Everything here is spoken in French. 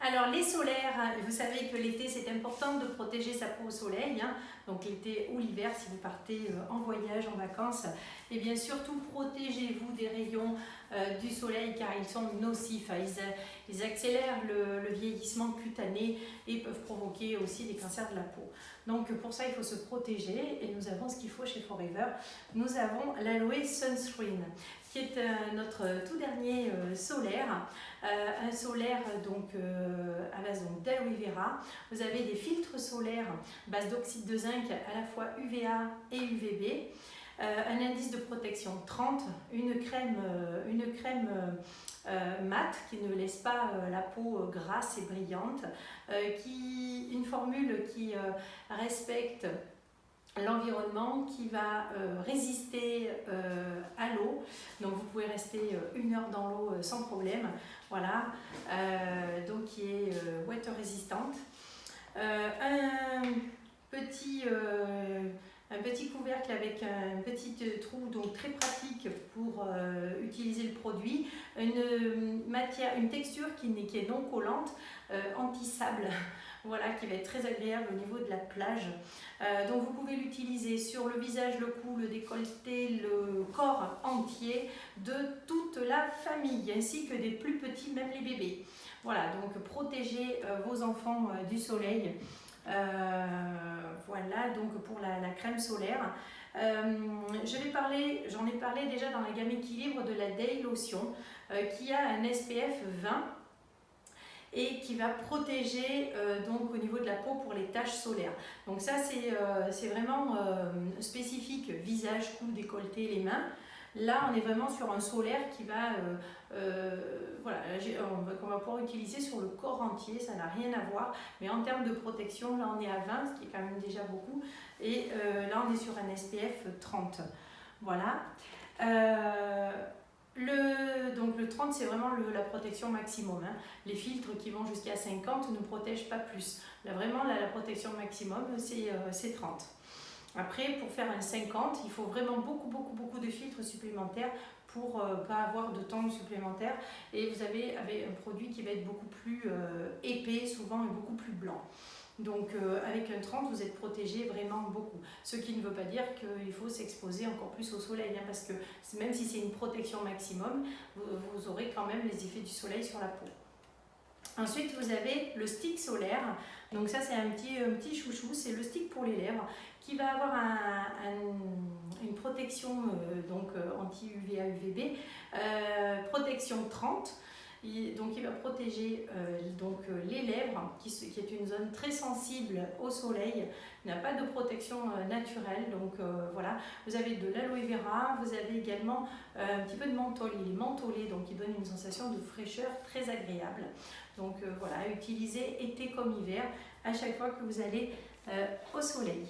Alors les solaires, vous savez que l'été c'est important de protéger sa peau au soleil, hein. Donc l'été ou l'hiver si vous partez en voyage, en vacances, et bien surtout protégez-vous des rayons du soleil car ils sont nocifs, hein. Ils accélèrent le vieillissement cutané et peuvent provoquer aussi des cancers de la peau. Donc pour ça il faut se protéger et nous avons ce qu'il faut chez Forever. Nous avons l'Aloe Sunscreen qui est notre tout dernier solaire, un solaire donc à base d'aloe vera. Vous avez des filtres solaires base d'oxyde de zinc à la fois UVA et UVB, un indice de protection 30, une crème mate qui ne laisse pas la peau grasse et brillante, une formule qui respecte l'environnement, qui va résister à l'eau, donc vous pouvez rester 1 heure dans l'eau sans problème, voilà, donc qui est water résistante. Un petit couvercle avec un petit trou, donc très pratique pour utiliser le produit, une texture qui est non collante, anti-sable, voilà, qui va être très agréable au niveau de la plage. Donc vous pouvez l'utiliser sur le visage, le cou, le décolleté, le corps entier de toute la famille, ainsi que des plus petits, même les bébés. Voilà, donc protégez vos enfants du soleil. Voilà donc pour la crème solaire. J'en ai parlé déjà dans la gamme équilibre de la Day Lotion qui a un SPF 20 et qui va protéger donc au niveau de la peau pour les taches solaires. Donc ça c'est vraiment spécifique visage, cou, décolleté, les mains. Là on est vraiment sur un solaire qui va voilà, qu'on va pouvoir utiliser sur le corps entier, ça n'a rien à voir, mais en termes de protection, là on est à 20, ce qui est quand même déjà beaucoup, et là on est sur un SPF 30. Voilà. Donc le 30 c'est vraiment la protection maximum, hein. Les filtres qui vont jusqu'à 50 ne protègent pas plus. Là vraiment la protection maximum c'est 30. Après pour faire un 50 il faut vraiment beaucoup de filtres supplémentaires pour pas avoir de temps supplémentaire, et vous avez un produit qui va être beaucoup plus épais souvent et beaucoup plus blanc. Donc avec un 30 vous êtes protégé vraiment beaucoup, ce qui ne veut pas dire qu'il faut s'exposer encore plus au soleil, hein, parce que même si c'est une protection maximum, vous aurez quand même les effets du soleil sur la peau. Ensuite vous avez le stick solaire, donc ça c'est un petit chouchou, c'est le stick pour les lèvres qui va avoir une protection donc anti-UVA UVB, protection 30. Donc il va protéger les lèvres qui est une zone très sensible au soleil, il n'a pas de protection naturelle, donc voilà. Vous avez de l'aloe vera, vous avez également un petit peu de menthol, il est mentholé donc il donne une sensation de fraîcheur très agréable. Donc voilà, utilisez été comme hiver à chaque fois que vous allez au soleil.